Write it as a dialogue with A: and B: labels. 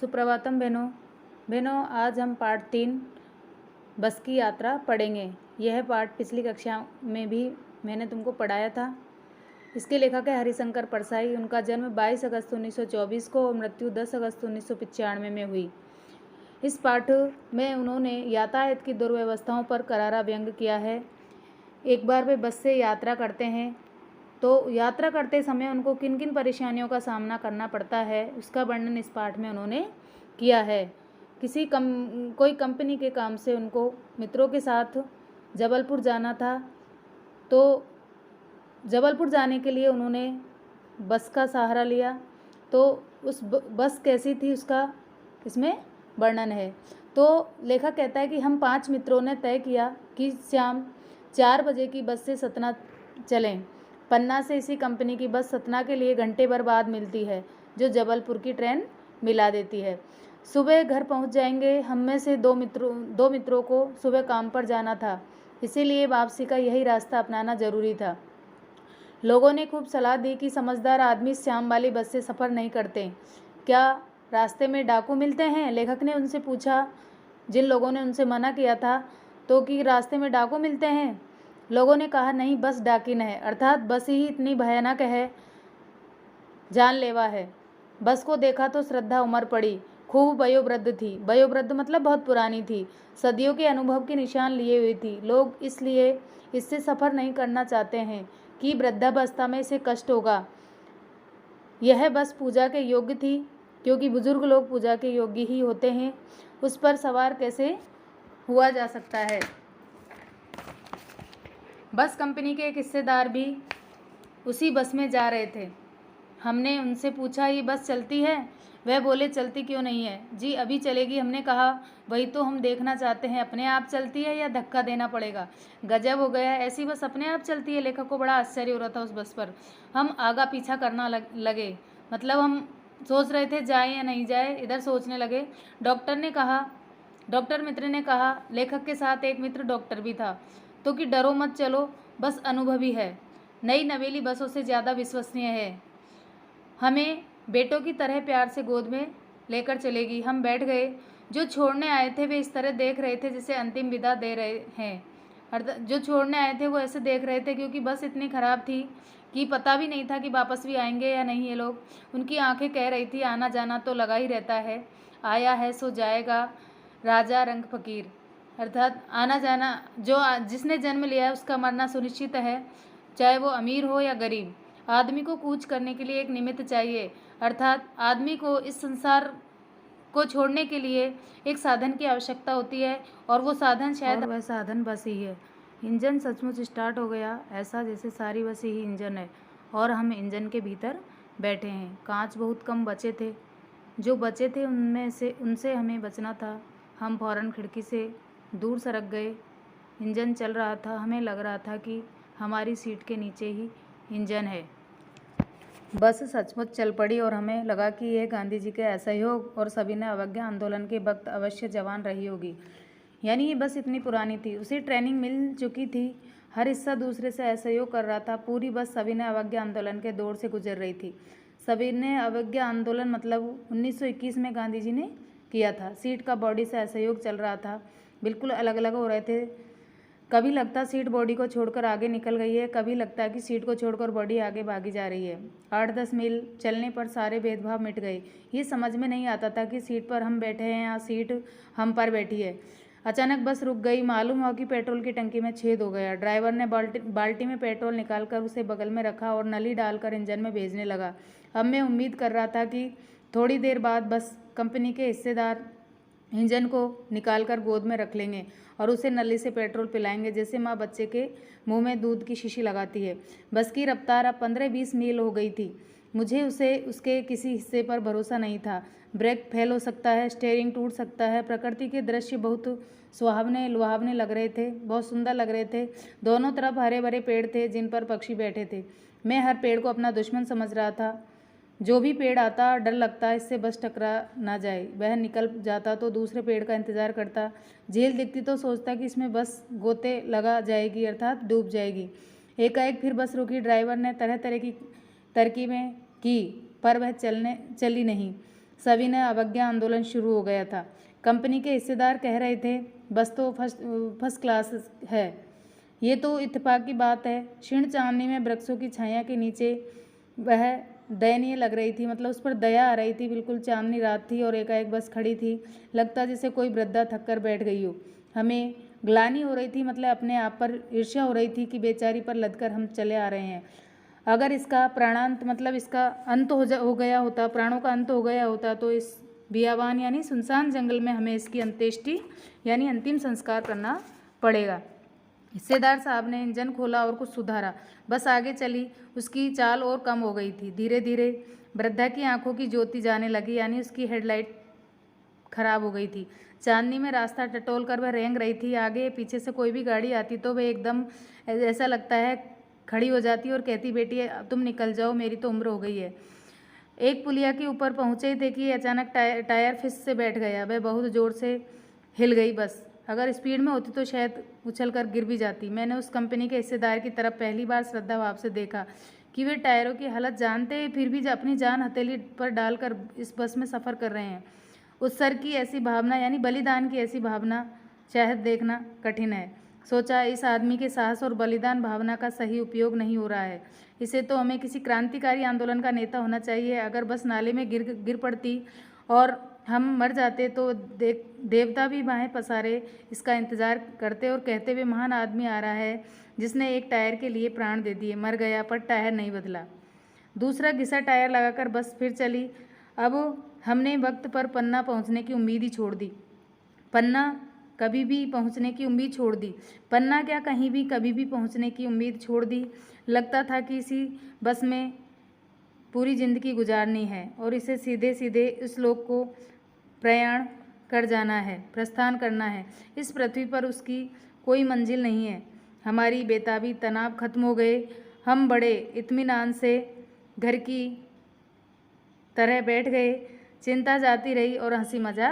A: सुप्रभातम बहनों, आज हम पार्ट 3 बस की यात्रा पढ़ेंगे। यह पार्ट पिछली कक्षा में भी मैंने तुमको पढ़ाया था। इसके लेखक है हरिशंकर परसाई। उनका जन्म 22 अगस्त 1924 को और मृत्यु 10 अगस्त 1995 में हुई। इस पाठ में उन्होंने यातायात की दुर्व्यवस्थाओं पर करारा व्यंग किया है। एक बार वे बस से यात्रा करते हैं तो यात्रा करते समय उनको किन किन परेशानियों का सामना करना पड़ता है, उसका वर्णन इस पाठ में उन्होंने किया है। कोई कंपनी के काम से उनको मित्रों के साथ जबलपुर जाना था, तो जबलपुर जाने के लिए उन्होंने बस का सहारा लिया। तो उस बस कैसी थी उसका इसमें वर्णन है। तो लेखक कहता है कि हम 5 मित्रों ने तय किया कि शाम 4 बजे की बस से सतना चलें। पन्ना से इसी कंपनी की बस सतना के लिए घंटे भर बाद मिलती है, जो जबलपुर की ट्रेन मिला देती है। सुबह घर पहुंच जाएंगे। हम में से दो मित्रों को सुबह काम पर जाना था, इसीलिए वापसी का यही रास्ता अपनाना जरूरी था। लोगों ने खूब सलाह दी कि समझदार आदमी शाम वाली बस से सफ़र नहीं करते। क्या रास्ते में डाकू मिलते हैं? लेखक ने उनसे पूछा, जिन लोगों ने उनसे मना किया था, तो कि रास्ते में डाकू मिलते हैं? लोगों ने कहा, नहीं, बस डाकिन है, अर्थात बस ही इतनी भयानक है, जानलेवा है। बस को देखा तो श्रद्धा उमड़ पड़ी। खूब वयोवृद्ध थी। वयोवृद्ध मतलब बहुत पुरानी थी, सदियों के अनुभव के निशान लिए हुई थी। लोग इसलिए इससे सफ़र नहीं करना चाहते हैं कि वृद्धावस्था में इसे कष्ट होगा। यह बस पूजा के योग्य थी, क्योंकि बुजुर्ग लोग पूजा के योग्य ही होते हैं। उस पर सवार कैसे हुआ जा सकता है? बस कंपनी के एक हिस्सेदार भी उसी बस में जा रहे थे। हमने उनसे पूछा, ये बस चलती है? वह बोले, चलती क्यों नहीं है जी, अभी चलेगी। हमने कहा, वही तो हम देखना चाहते हैं, अपने आप चलती है या धक्का देना पड़ेगा? गजब हो गया, ऐसी बस अपने आप चलती है? लेखक को बड़ा आश्चर्य हो रहा था उस बस पर। हम आगा पीछा करना लगे, मतलब हम सोच रहे थे जाए या नहीं जाए, इधर सोचने लगे। डॉक्टर मित्र ने कहा, लेखक के साथ एक मित्र डॉक्टर भी था, तो कि डरो मत, चलो, बस अनुभवी है, नई नवेली बसों से ज़्यादा विश्वसनीय है, हमें बेटों की तरह प्यार से गोद में लेकर चलेगी। हम बैठ गए। जो छोड़ने आए थे वे इस तरह देख रहे थे जैसे अंतिम विदा दे रहे हैं। अर्थात जो छोड़ने आए थे वो ऐसे देख रहे थे, क्योंकि बस इतनी ख़राब थी कि पता भी नहीं था कि वापस भी आएंगे या नहीं। ये लोग, उनकी आंखें कह रही थी, आना जाना तो लगा ही रहता है, आया है सो जाएगा, राजा रंग फकीर। अर्थात आना जाना, जिसने जन्म लिया है उसका मरना सुनिश्चित है, चाहे वो अमीर हो या गरीब। आदमी को कूच करने के लिए एक निमित्त चाहिए, अर्थात आदमी को इस संसार को छोड़ने के लिए एक साधन की आवश्यकता होती है, और वो साधन शायद वह साधन बस ही है। इंजन सचमुच स्टार्ट हो गया, ऐसा जैसे सारी बस ही इंजन है और हम इंजन के भीतर बैठे हैं। कांच बहुत कम बचे थे, जो बचे थे उनसे हमें बचना था। हम फौरन खिड़की से दूर सरक गए। इंजन चल रहा था, हमें लग रहा था कि हमारी सीट के नीचे ही इंजन है। बस सचमुच चल पड़ी और हमें लगा कि यह गांधी जी के असहयोग और सविनय अवज्ञा आंदोलन के वक्त अवश्य जवान रही होगी। यानी ये बस इतनी पुरानी थी, उसे ट्रेनिंग मिल चुकी थी, हर हिस्सा दूसरे से असहयोग कर रहा था। पूरी बस सविनय अवज्ञा आंदोलन के दौर से गुजर रही थी। सविनय अवज्ञा आंदोलन मतलब 1921 में गांधी जी ने किया था। सीट का बॉडी से असहयोग चल रहा था, बिल्कुल अलग अलग हो रहे थे। कभी लगता सीट बॉडी को छोड़कर आगे निकल गई है, कभी लगता है कि सीट को छोड़कर बॉडी आगे भागी जा रही है। 8-10 मील चलने पर सारे भेदभाव मिट गए। ये समझ में नहीं आता था कि सीट पर हम बैठे हैं या सीट हम पर बैठी है। अचानक बस रुक गई। मालूम हुआ कि पेट्रोल की टंकी में छेद हो गया। ड्राइवर ने बाल्टी में पेट्रोल निकालकर उसे बगल में रखा और नली डालकर इंजन में भेजने लगा। अब मैं उम्मीद कर रहा था कि थोड़ी देर बाद बस कंपनी के हिस्सेदार इंजन को निकालकर गोद में रख लेंगे और उसे नली से पेट्रोल पिलाएंगे, जैसे माँ बच्चे के मुंह में दूध की शीशी लगाती है। बस की रफ्तार अब 15-20 मील हो गई थी। मुझे उसके किसी हिस्से पर भरोसा नहीं था। ब्रेक फेल हो सकता है, स्टीयरिंग टूट सकता है। प्रकृति के दृश्य बहुत सुहावने लुहावने लग रहे थे, बहुत सुंदर लग रहे थे। दोनों तरफ हरे भरे पेड़ थे जिन पर पक्षी बैठे थे। मैं हर पेड़ को अपना दुश्मन समझ रहा था। जो भी पेड़ आता डर लगता इससे बस टकरा ना जाए। वह निकल जाता तो दूसरे पेड़ का इंतजार करता। झील दिखती तो सोचता कि इसमें बस गोते लगा जाएगी, अर्थात डूब जाएगी। एकाएक फिर बस रुकी। ड्राइवर ने तरह तरह की तरकीबें की, पर वह चली नहीं। सविनय अवज्ञा आंदोलन शुरू हो गया था। कंपनी के हिस्सेदार कह रहे थे बस तो फर्स्ट क्लास है, ये तो इत्तेफाक की बात है। क्षीण चांदनी में वृक्षों की छाया के नीचे वह दयनीय लग रही थी, मतलब उस पर दया आ रही थी। बिल्कुल चांदनी रात थी और एकाएक बस खड़ी थी, लगता जैसे कोई वृद्धा थक कर बैठ गई हो। हमें ग्लानि हो रही थी, मतलब अपने आप पर ईर्ष्या हो रही थी कि बेचारी पर लदकर हम चले आ रहे हैं। अगर इसका प्राणांत मतलब इसका अंत हो गया होता, प्राणों का अंत हो गया होता, तो इस बियावान यानी सुनसान जंगल में हमें इसकी अंत्येष्टि यानी अंतिम संस्कार करना पड़ेगा। हिस्सेदार साहब ने इंजन खोला और कुछ सुधारा, बस आगे चली। उसकी चाल और कम हो गई थी। धीरे धीरे वृद्धा की आंखों की ज्योति जाने लगी, यानी उसकी हेडलाइट खराब हो गई थी। चांदनी में रास्ता टटोल कर वह रेंग रही थी। आगे पीछे से कोई भी गाड़ी आती तो वह एकदम ऐसा लगता है खड़ी हो जाती और कहती, बेटी तुम निकल जाओ, मेरी तो उम्र हो गई है। एक पुलिया के ऊपर पहुंचे थे कि अचानक टायर फिस से बैठ गया। वह बहुत ज़ोर से हिल गई। बस अगर स्पीड में होती तो शायद उछल कर गिर भी जाती। मैंने उस कंपनी के हिस्सेदार की तरफ पहली बार श्रद्धा भाव से देखा कि वे टायरों की हालत जानते फिर भी अपनी जान हथेली पर डालकर इस बस में सफ़र कर रहे हैं। उत्सर्ग की ऐसी भावना यानी बलिदान की ऐसी भावना शायद देखना कठिन है। सोचा, इस आदमी के साहस और बलिदान भावना का सही उपयोग नहीं हो रहा है। इसे तो हमें किसी क्रांतिकारी आंदोलन का नेता होना चाहिए। अगर बस नाले में गिर पड़ती और हम मर जाते तो देवता भी बाहें पसारे इसका इंतज़ार करते और कहते, वे महान आदमी आ रहा है जिसने एक टायर के लिए प्राण दे दिए। मर गया पर टायर नहीं बदला। दूसरा घिसा टायर लगाकर बस फिर चली। अब हमने वक्त पर पन्ना पहुंचने की उम्मीद ही छोड़ दी। पन्ना कभी भी पहुंचने की उम्मीद छोड़ दी। पन्ना क्या, कहीं भी कभी भी पहुंचने की उम्मीद छोड़ दी। लगता था कि इसी बस में पूरी ज़िंदगी गुजारनी है और इसे सीधे सीधे इस लोक को प्रयाण कर जाना है, प्रस्थान करना है। इस पृथ्वी पर उसकी कोई मंजिल नहीं है। हमारी बेताबी तनाव खत्म हो गए। हम बड़े इत्मीनान से घर की तरह बैठ गए। चिंता जाती रही और हंसी मजाक